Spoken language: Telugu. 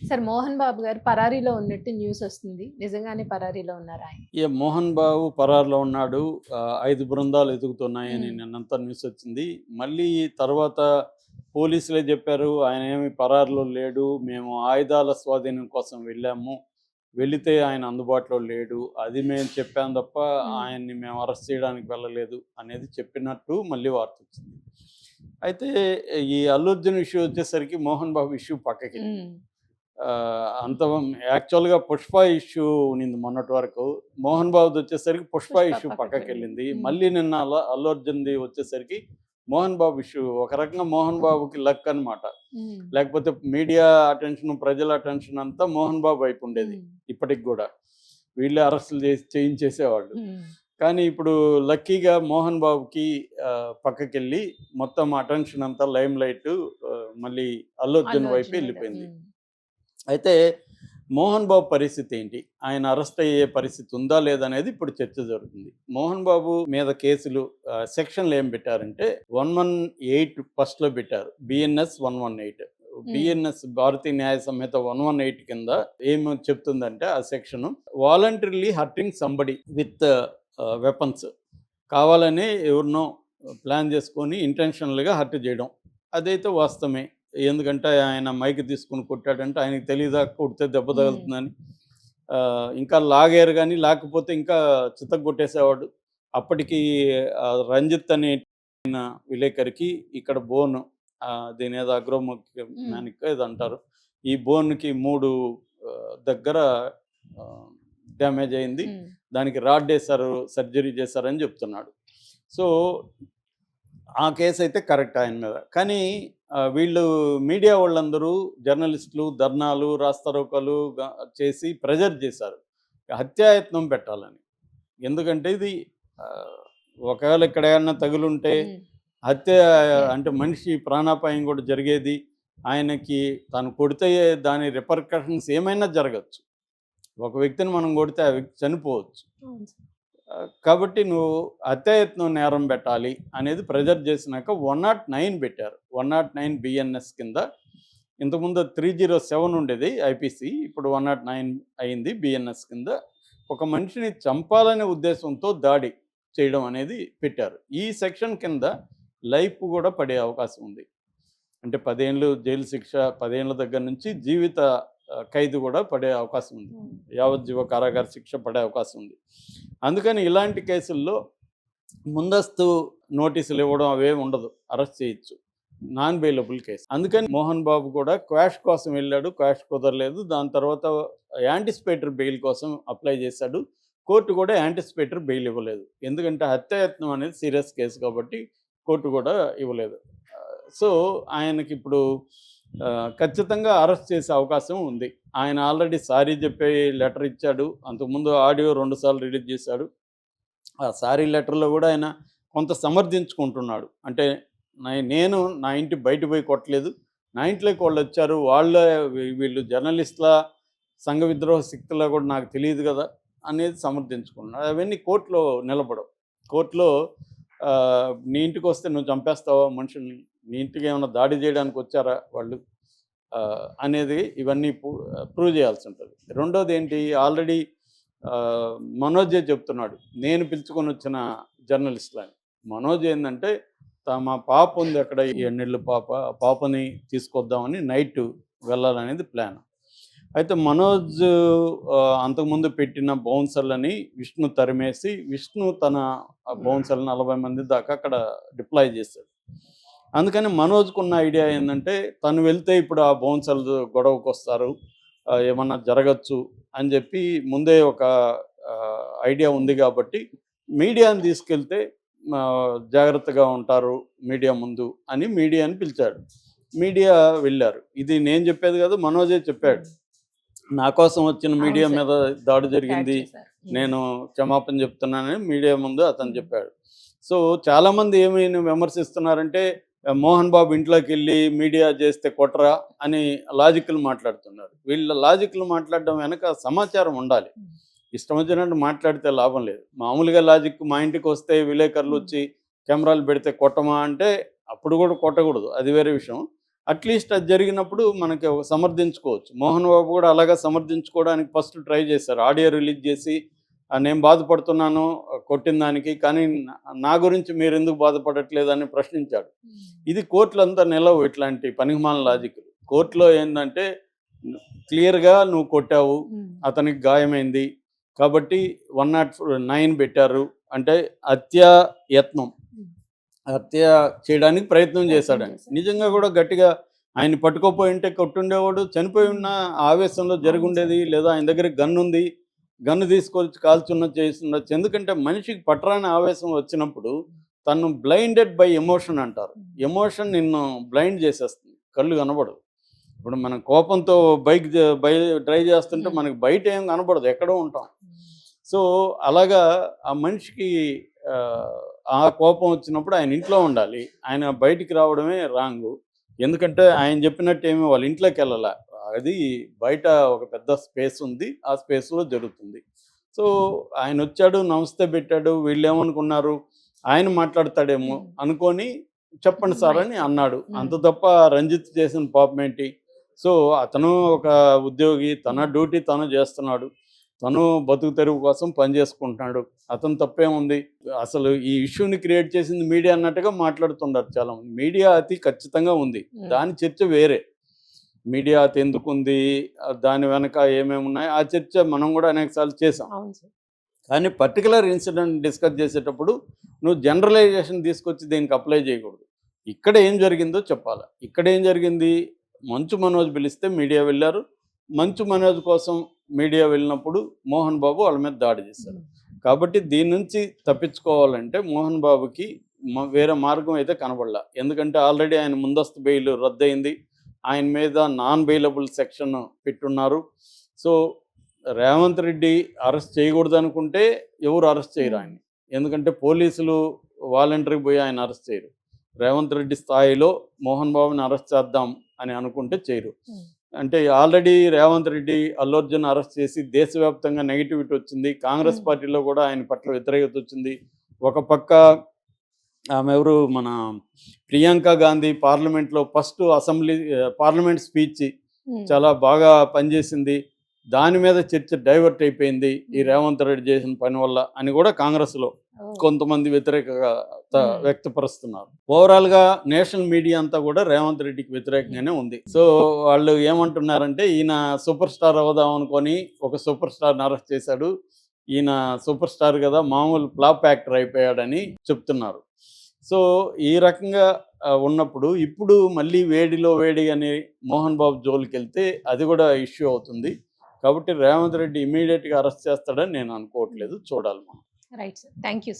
సార్ 'మోహన్ బాబు' గారు పరారీలో ఉన్నట్టు న్యూస్ వస్తుంది. నిజంగానే పరారీలో ఉన్నారా ఆయన? మోహన్ బాబు పరారులో ఉన్నాడు. 5 బృందాలు ఎతుకుతున్నాయని హ్మ్. నిన్నంతా న్యూస్ వచ్చింది. మళ్ళీ తర్వాత పోలీసులే చెప్పారు, ఆయన ఏమి పరారులో లేడు. మేము ఆయుధాల స్వాధీనం కోసం వెళ్ళాము. వెళితే ఆయన అందుబాటులో లేడు. అది మేము చెప్పాం తప్ప హ్మ్. ఆయన్ని మేము అరెస్ట్ చేయడానికి వెళ్ళలేదు అనేది చెప్పినట్టు మళ్ళీ వార్తొచ్చింది. అయితే ఈ అల్లు అర్జున్ ఇష్యూ వచ్చేసరికి మోహన్ బాబు ఇష్యూ పక్కకెళ్ళింది. హ్మ్. అంత యాక్చువల్‌గా 'పుష్ప' ఇష్యూ ఉన్నింది మొన్నటి వరకు. 'మోహన్ బాబు'ది వచ్చేసరికి 'పుష్ప' 'పుష్ప' ఇష్యూ పక్కకి వెళ్ళింది. పక్కకెళ్ళింది. హ్మ్. మళ్ళీ నిన్న అల్లు అర్జున్‌ది వచ్చేసరికి 'మోహన్ బాబు' ఇష్యూ ఒక రకంగా 'మోహన్ బాబుకి' లక్ అనమాట. హ్మ్. లేకపోతే మీడియా అటెన్షన్, ప్రజల అటెన్షన్ అంతా 'మోహన్ బాబు' వైపు ఉండేది హ్మ్. ఇప్పటికి గూడా. వీళ్ళే అరెస్టులు చేయించేసేవాళ్ళు. హ్మ్. కానీ ఇప్పుడు లక్కీగా 'మోహన్ బాబుకి' పక్కకెళ్ళి మొత్తం అటెన్షన్ అంతా లైమ్ లైట్ మళ్ళీ అల్లు అర్జున్ అల్లు వైపే అర్జున్ మీద. ఎళ్ళిపోయింది. హ్మ్. అయితే 'మోహన్ బాబు' పరిస్థితి ఏంటి? ఆయన అరెస్ట్ అయ్యే పరిస్థితి ఉందా? లేదా? అనేది ఇప్పుడు చర్చ జరుగుతుంది. 'మోహన్ బాబు' మీద కేసులు సెక్షన్‌లు ఏం పెట్టారంటే 118 ఫస్ట్‌లో పెట్టారు. బీఎన్ఎస్ 118. హ్మ్. బీఎన్ఎస్ భారతీయ న్యాయ సంహిత 118 కింద ఏమి చెప్తుందంటే ఆ section voluntarily hurting somebody with weapons. కావాలని ఎవరినో ప్లాన్ చేసుకొని ఇంటెన్షనల్‌గా హర్ట్ చేయడం. అదైతే వాస్తవమే. ఎందుకంటే ఆయన మైక్ తీసుకొని కొట్టాడంటే ఆయనకి తెలీదా కొడితే దెబ్బ హ్మ్. తగులుతుందని. ఇంకా లాగారు గానీ లాకపోతే ఇంకా చితగ్గొట్టేసేవాడు. అప్పటికి రంజిత్ అనే విలేకరికి ఇక్కడ బోన్ దీనేదో హ్మ్. అగ్రోమొక్యానికో ఏదో అంటారు. ఈ బోన్‌కి 3 దగ్గర ఆహ్, డ్యామేజ్ అయింది. హ్మ్. దానికి రాడ్డేశారు, సర్జరీ చేశారని చెప్తున్నాడు. సో, ఆ కేసయితే కరెక్ట్ ఆయన మీద. కానీ వీళ్ళు మీడియా వాళ్ళందరూ జర్నలిస్టులు ధర్నాలు, రాస్తారోకోలు చేసి ప్రెజర్ చేశారు. హత్యాయత్నం పెట్టాలని. ఎందుకంటే ఇది ఆహ్, ఒకవేళ ఇక్కడ ఏమన్నా తగులుంటే హ్మ్. హత్య హత్య. అంటే మనిషి ప్రాణాపాయం కూడా జరిగేది. ఆయనకి తను కొడితే దాని రిపర్కషన్స్ ఏమైనా జరగొచ్చు. ఒక వ్యక్తిని మనం కొడితే ఆ వ్యక్తి చనిపోవచ్చు. అవును సార్. కాబట్టి నువ్వు హత్యాయత్నం నేరం పెట్టాలి అనేది ప్రెజర్ చేసినాక 109 పెట్టారు. 109 బిఎన్ఎస్ కింద. ఇంతకుముందు 307 ఉండేది ఐపీసీ. ఇప్పుడు 109 అయింది బిఎన్ఎస్ కింద. ఒక మనిషిని చంపాలనే ఉద్దేశంతో దాడి చేయడం అనేది పెట్టారు. ఈ సెక్షన్ కింద లైఫ్ కూడా పడే అవకాశం ఉంది. అంటే 10 ఏళ్ళు జైలు శిక్ష, 10 ఏళ్ల దగ్గర నుంచి జీవిత ఖైదు కూడా పడే అవకాశం ఉంది. హ్మ్. యావజ్జీవ కారాగార శిక్ష పడే అవకాశం ఉంది. అందుకని ఇలాంటి కేసుల్లో ముందస్తు నోటీసులు ఇవ్వడం అవేమి ఉండదు. అరెస్ట్ చేయొచ్చు. Non bailable case. అందుకని మోహన్ బాబు కూడా క్వాష్ కోసం వెళ్ళాడు. క్వాష్ కుదరలేదు. దాని తర్వాత యాంటిసిపేటరీ బెయిల్ కోసం అప్లై చేశాడు. కోర్టు కూడా యాంటిసిపేటరీ బెయిల్ ఇవ్వలేదు. ఎందుకంటే హత్యాయత్నం అనేది సీరియస్ కేసు కాబట్టి కోర్టు కూడా ఇవ్వలేదు. సో, ఆయనకిప్పుడు ఖచ్చితంగా అరెస్ట్ చేసే అవకాశం ఉంది. ఆయన ఆల్రెడీ సారీ చెప్పి లెటర్ ఇచ్చాడు. అంతకుముందు ఆడియో 2 సార్లు రిలీజ్ చేశాడు. ఆ సారీ లెటర్‌లో గూడా ఆయన కొంత సమర్థించుకుంటున్నాడు. అంటే నేను నా ఇంటి బయట పోయి కొట్టలేదు. నా ఇంట్లోకి వాళ్ళొచ్చారు. వాళ్ళే వీళ్ళు జర్నలిస్ట్‌లా, సంఘ విద్రోహ శక్తులా గూడా నాకు తెలీదు గదా! అనేది సమర్థించుకున్నాడు. అవన్నీ కోర్ట్‌లో నిలబడవు. కోర్ట్‌లో నీ ఇంటికొస్తే నువ్వు చంపేస్తావా మనుషుల్ని? నీ ఇంటికేమన్నా దాడి జేయడానికొచ్చారా వాళ్ళు? అనేది ఇవన్నీ ప్రూవ్ చేయాల్సుంటది. రెండోదేంటి ఆల్రెడీ మనోజే చెప్తున్నాడు. నేను పిలుచుకొనొచ్చిన జర్నలిస్ట్‌లని. మనోజ్ ఏందంటే మా పాప ఉంది అక్కడ 7 నెలల పాప. ఆ పాపని తీసుకొద్దామని నైట్ వెళ్ళాలనేది ప్లాన్. అయితే మనోజ్ అంతకుముందు పెట్టిన బౌన్సర్‌లని విష్ణు తరిమేసి, విష్ణు తన బౌన్సర్‌లు 40 మంది దాకా అక్కడ డిప్లాయ్ చేశాడు. అందుకని మనోజ్‌కున్న ఐడియా ఏందంటే, తను వెళ్తే ఇప్పుడు ఆ బౌన్సర్లు గొడవకొస్తారు. ఏమన్నా జరగొచ్చు అని జెప్పి ముందే ఒక ఐడియా ఉంది గాబట్టి, మీడియాని తీసుకెళ్తే జాగ్రత్తగా ఉంటారు మీడియా ముందు అని మీడియాని పిలిచాడు. మీడియా వెళ్లారు. ఇది నేను జెప్పేది గాదు మనోజే చెప్పాడు. హ్మ్. నా కోసం వచ్చిన అవును మీడియా సార్. మీద దాడి క్యాచ్ జరిగింది. చేశారు. హ్మ్. నేను క్షమాపణ చెప్తున్నానని మీడియా ముందు అతను హ్మ్. చెప్పాడు. సో, చాలామంది ఏమైనా విమర్శిస్తున్నారంటే, మోహన్ బాబు ఇంట్లోకెళ్ళి మీడియా చేస్తే కొట్టరా అని లాజిక్‌లు మాట్లాడుతున్నారు. వీళ్ళ లాజిక్‌లు మాట్లాడడం వెనక సమాచారం ఉండాలి. హ్మ్. ఇష్టం వచ్చినట్టు మాట్లాడితే లాభం లేదు. మామూలుగా లాజిక్ మా ఇంటికొస్తే హ్మ్. విలేకరులొచ్చి కెమెరాలు పెడితే కొట్టమా అంటే, అప్పుడు కూడా కొట్టకూడదు. అది వేరే విషయం. అట్లీస్ట్ అది జరిగినప్పుడు మనకి సమర్థించుకోవచ్చు. మోహన్ బాబు కూడా అలాగా సమర్థించుకోవడానికి ఫస్ట్ ట్రై చేశారు. ఆడియో రిలీజ్ చేసి నేను బాధపడుతున్నాను కొట్టిన దానికి, కానీ నా గురించి మీరు ఎందుకు బాధపడట్లేదని ప్రశ్నించాడు. ఇది కోర్టులంతా నిలవు ఇట్లాంటి పనికిమాలిన లాజిక్. కోర్టులో ఏంటంటే క్లియర్గా నువ్వు కొట్టావు, అతనికి గాయమైంది కాబట్టి 109 పెట్టారు, అంటే యత్నం హత్య చేయడానికి ప్రయత్నం చేశాడని. నిజంగా కూడా గట్టిగా ఆయన పట్టుకోపోయి ఉంటే కొట్టుండేవాడు, చనిపోయి ఉన్న ఆవేశంలో జరుగుండేది. లేదా ఆయన దగ్గర గన్ ఉంది, గన్ను తీసుకొచ్చి కాల్చున్న చేస్తుండొచ్చు. ఎందుకంటే మనిషికి పట్టరాని ఆవేశం వచ్చినప్పుడు తను బ్లైండెడ్ బై ఎమోషన్ అంటారు. ఎమోషన్ నిన్ను బ్లైండ్ చేసేస్తుంది, కళ్ళు కనబడదు. ఇప్పుడు మనం కోపంతో బైక్ డ్రైవ్ చేస్తుంటే మనకి బయట ఏం కనబడదు, ఎక్కడో ఉంటాం. సో అలాగా ఆ మనిషికి ఆ కోపం వచ్చినప్పుడు ఆయన ఇంట్లో ఉండాలి, ఆయన బయటికి రావడమే రాంగు. ఎందుకంటే ఆయన చెప్పినట్టు ఏమీ వాళ్ళ ఇంట్లోకి వెళ్ళాల, అది బయట ఒక పెద్ద స్పేస్ ఉంది, ఆ స్పేస్లో జరుగుతుంది. సో ఆయన వచ్చాడు, నమస్తే పెట్టాడు, వీళ్ళు ఏమనుకున్నారు ఆయన మాట్లాడతాడేమో అనుకొని చెప్పండి సార్ అని అన్నాడు. అంత తప్ప రంజిత్ చేసిన పాపం ఏంటి? సో అతను ఒక ఉద్యోగి, తన డ్యూటీ తను చేస్తున్నాడు, తను బతుకు తెరువు కోసం పనిచేసుకుంటున్నాడు, అతను తప్పేముంది? అసలు ఈ ఇష్యూని క్రియేట్ చేసింది మీడియా అన్నట్టుగా మాట్లాడుతున్నారు చాలామంది. మీడియా అతి ఖచ్చితంగా ఉంది, దాని చర్చ వేరే. మీడియా అతి ఎందుకుంది, దాని వెనక ఏమేమి ఉన్నాయి, ఆ చర్చ మనం కూడా అనేకసార్లు చేసాం. కానీ పర్టికులర్ ఇన్సిడెంట్ డిస్కస్ చేసేటప్పుడు నువ్వు జనరలైజేషన్ తీసుకొచ్చి దీనికి అప్లై చేయకూడదు. ఇక్కడ ఏం జరిగిందో చెప్పాలి. ఇక్కడ ఏం జరిగింది, మంచు మనోజ్ పిలిస్తే మీడియా వెళ్ళారు, మంచు మనోజ్ కోసం మీడియా వెళ్ళినప్పుడు మోహన్ బాబు వాళ్ళ మీద దాడి చేశారు. కాబట్టి దీని నుంచి తప్పించుకోవాలంటే మోహన్ బాబుకి వేరే మార్గం అయితే కనబడలా. ఎందుకంటే ఆల్రెడీ ఆయన ముందస్తు బెయిల్ రద్దయింది, ఆయన మీద నాన్ బెయిలబుల్ సెక్షన్ పెట్టున్నారు. సో రేవంత్ రెడ్డి అరెస్ట్ చేయకూడదు అనుకుంటే ఎవరు అరెస్ట్ చేయరు ఆయన, ఎందుకంటే పోలీసులు వాలంటరీకి పోయి ఆయన అరెస్ట్ చేయరు. రేవంత్ రెడ్డి స్థాయిలో మోహన్ బాబుని అరెస్ట్ చేద్దాం అని అనుకుంటే చేయరు. అంటే ఆల్రెడీ రేవంత్ రెడ్డి అల్లు అర్జున్ అరెస్ట్ చేసి దేశవ్యాప్తంగా నెగిటివిటీ వచ్చింది, కాంగ్రెస్ పార్టీలో కూడా ఆయన పట్ల వ్యతిరేకత వచ్చింది. ఒక పక్క ఆమె ఎవరు, మన ప్రియాంక గాంధీ పార్లమెంట్లో ఫస్ట్ పార్లమెంట్ స్పీచ్ చాలా బాగా పనిచేసింది, దాని మీద చర్చ డైవర్ట్ అయిపోయింది ఈ రేవంత్ రెడ్డి చేసిన పని వల్ల అని కూడా కాంగ్రెస్లో కొంతమంది వ్యతిరేకత వ్యక్తపరుస్తున్నారు. ఓవరాల్గా నేషనల్ మీడియా అంతా కూడా రేవంత్ రెడ్డికి వ్యతిరేకంగానే ఉంది. సో వాళ్ళు ఏమంటున్నారంటే ఈయన సూపర్ స్టార్ అవుదాం అనుకొని ఒక సూపర్ స్టార్ని అరెస్ట్ చేశాడు, ఈయన సూపర్ స్టార్ కదా మామూలు ఫ్లాప్ యాక్టర్ అయిపోయాడని చెప్తున్నారు. సో ఈ రకంగా ఉన్నప్పుడు ఇప్పుడు మళ్ళీ వేడిలో వేడి అని మోహన్ బాబు జోలికి వెళ్తే అది కూడా ఇష్యూ అవుతుంది. కాబట్టి రేవంత్ రెడ్డి ఇమీడియట్గా అరెస్ట్ చేస్తాడని నేను అనుకోవట్లేదు, చూడాలి మనం. Right sir, thank you sir.